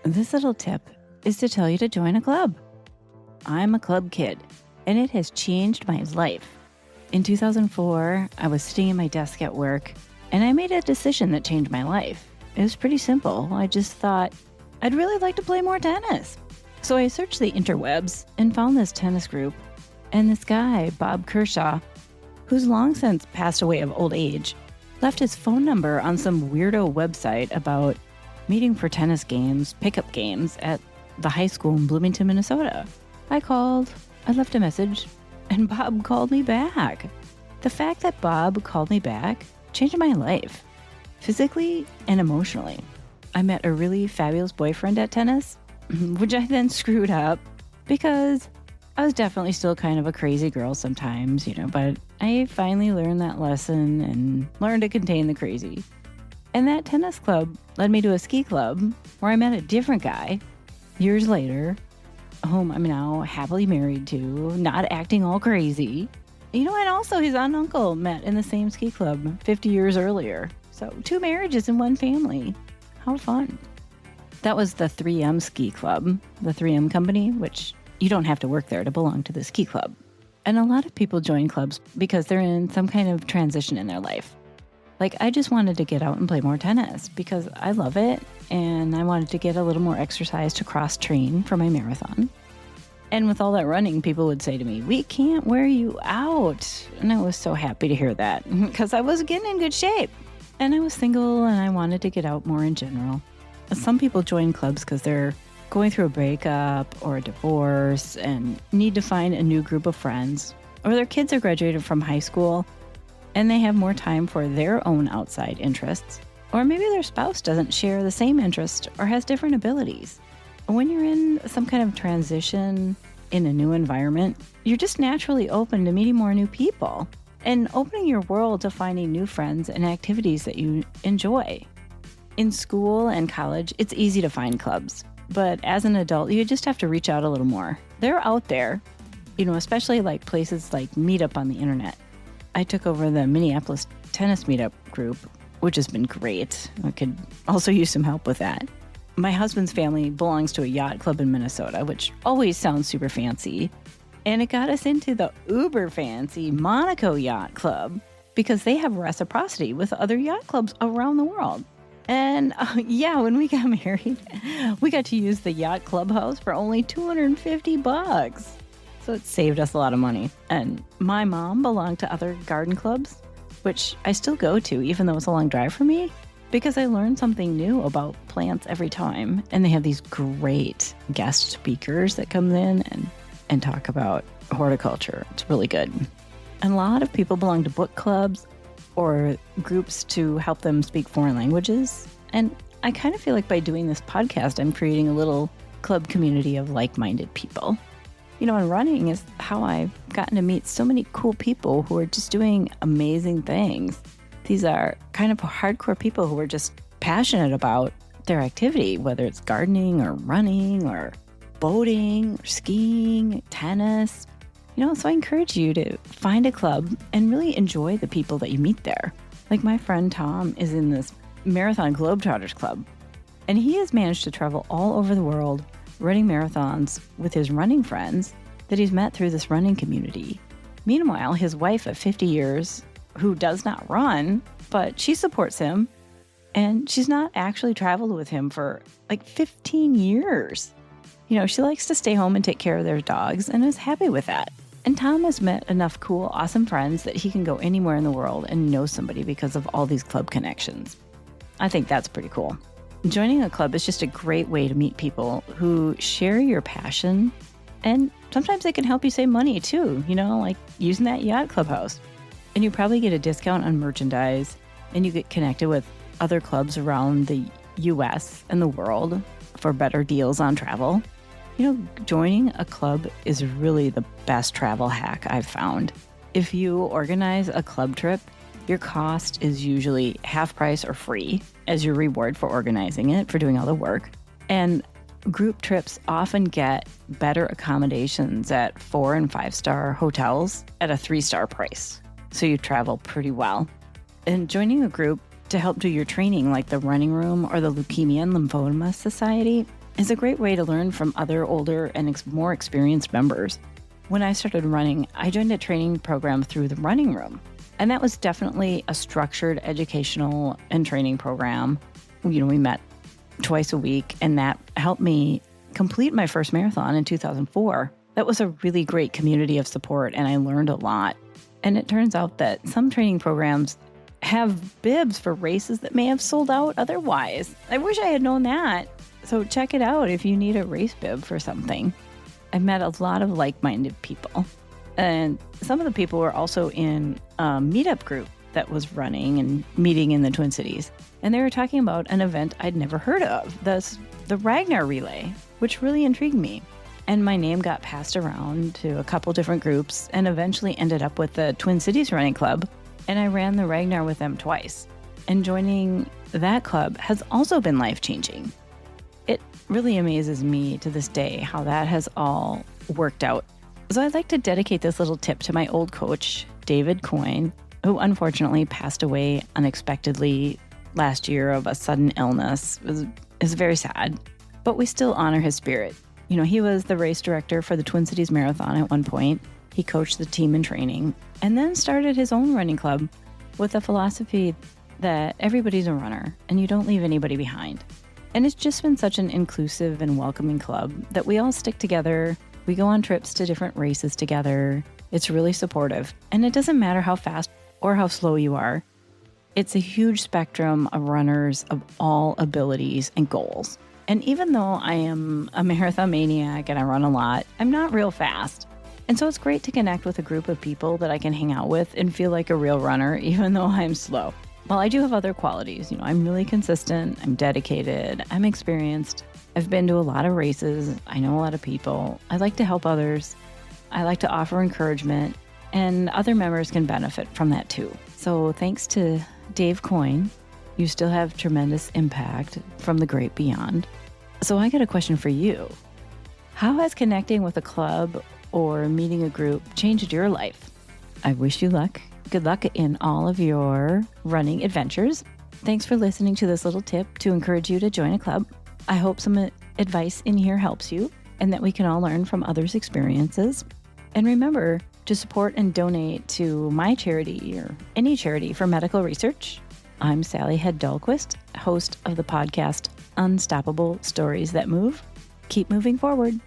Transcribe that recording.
This little tip is to tell you to join a club. I'm a club kid, and it has changed my life. In 2004, I was sitting at my desk at work, and I made a decision that changed my life. It was pretty simple. I just thought, I'd really like to play more tennis. So I searched the interwebs and found this tennis group, and this guy, Bob Kershaw, who's long since passed away of old age, left his phone number on some weirdo website about meeting for tennis games, pickup games at the high school in Bloomington, Minnesota. I called, I left a message, and Bob called me back. The fact that Bob called me back changed my life, physically and emotionally. I met a really fabulous boyfriend at tennis, which I then screwed up because I was definitely still kind of a crazy girl sometimes, but I finally learned that lesson and learned to contain the crazy. And that tennis club led me to a ski club where I met a different guy years later, whom I'm now happily married to, not acting all crazy. And also his aunt and uncle met in the same ski club 50 years earlier. So 2 marriages in one family. How fun. That was the 3M ski club, the 3M company, which you don't have to work there to belong to the ski club. And a lot of people join clubs because they're in some kind of transition in their life. Like, I just wanted to get out and play more tennis because I love it, and I wanted to get a little more exercise to cross-train for my marathon. And with all that running, people would say to me, "We can't wear you out." And I was so happy to hear that because I was getting in good shape. And I was single, and I wanted to get out more in general. Some people join clubs because they're going through a breakup or a divorce and need to find a new group of friends, or their kids are graduated from high school and they have more time for their own outside interests. Or maybe their spouse doesn't share the same interest or has different abilities. When you're in some kind of transition in a new environment, you're just naturally open to meeting more new people and opening your world to finding new friends and activities that you enjoy. In school and college, it's easy to find clubs. But as an adult, you just have to reach out a little more. They're out there, especially like places like Meetup on the internet. I took over the Minneapolis tennis meetup group, which has been great. I could also use some help with that. My husband's family belongs to a yacht club in Minnesota, which always sounds super fancy. And it got us into the uber fancy Monaco Yacht Club because they have reciprocity with other yacht clubs around the world. And when we got married, we got to use the yacht clubhouse for only $250. So it saved us a lot of money. And my mom belonged to other garden clubs, which I still go to, even though it's a long drive for me, because I learned something new about plants every time. And they have these great guest speakers that come in and talk about horticulture. It's really good. And a lot of people belong to book clubs or groups to help them speak foreign languages. And I kind of feel like by doing this podcast, I'm creating a little club community of like-minded people. And running is how I've gotten to meet so many cool people who are just doing amazing things. These are kind of hardcore people who are just passionate about their activity, whether it's gardening or running or boating or skiing, tennis. So I encourage you to find a club and really enjoy the people that you meet there. Like my friend Tom is in this Marathon Globetrotters Club, and he has managed to travel all over the world running marathons with his running friends that he's met through this running community. Meanwhile, his wife of 50 years, who does not run, but she supports him, and she's not actually traveled with him for like 15 years. She likes to stay home and take care of their dogs and is happy with that. And Tom has met enough cool, awesome friends that he can go anywhere in the world and know somebody because of all these club connections. I think that's pretty cool. Joining a club is just a great way to meet people who share your passion, and sometimes they can help you save money too, like using that yacht clubhouse. And you probably get a discount on merchandise, and you get connected with other clubs around the US and the world for better deals on travel. Joining a club is really the best travel hack I've found. If you organize a club trip, your cost is usually half price or free as your reward for organizing it, for doing all the work. And group trips often get better accommodations at 4- and 5-star hotels at a 3-star price. So you travel pretty well. And joining a group to help do your training, like the Running Room or the Leukemia and Lymphoma Society, is a great way to learn from other older and more experienced members. When I started running, I joined a training program through the running room. And that was definitely a structured educational and training program. We met twice a week, and that helped me complete my first marathon in 2004. That was a really great community of support, and I learned a lot. And it turns out that some training programs have bibs for races that may have sold out otherwise. I wish I had known that. So check it out if you need a race bib for something. I met a lot of like-minded people. And some of the people were also in a meetup group that was running and meeting in the Twin Cities. And they were talking about an event I'd never heard of, the Ragnar Relay, which really intrigued me. And my name got passed around to a couple different groups and eventually ended up with the Twin Cities Running Club. And I ran the Ragnar with them twice. And joining that club has also been life-changing. It really amazes me to this day how that has all worked out. So I'd like to dedicate this little tip to my old coach, David Coyne, who unfortunately passed away unexpectedly last year of a sudden illness. It's very sad, but we still honor his spirit. He was the race director for the Twin Cities Marathon at one point. He coached the team in training and then started his own running club with the philosophy that everybody's a runner and you don't leave anybody behind. And it's just been such an inclusive and welcoming club that we all stick together. We go on trips to different races together. It's really supportive. And it doesn't matter how fast or how slow you are. It's a huge spectrum of runners of all abilities and goals. And even though I am a marathon maniac and I run a lot, I'm not real fast. And so it's great to connect with a group of people that I can hang out with and feel like a real runner, even though I'm slow. Well, I do have other qualities. I'm really consistent, I'm dedicated, I'm experienced. I've been to a lot of races. I know a lot of people. I like to help others. I like to offer encouragement, and other members can benefit from that too. So thanks to Dave Coyne, you still have tremendous impact from the great beyond. So I got a question for you. How has connecting with a club or meeting a group changed your life? I wish you luck. Good luck in all of your running adventures. Thanks for listening to this little tip to encourage you to join a club. I hope some advice in here helps you and that we can all learn from others' experiences. And remember to support and donate to my charity or any charity for medical research. I'm Sally Hed Dahlquist, host of the podcast Unstoppable Stories That Move. Keep moving forward.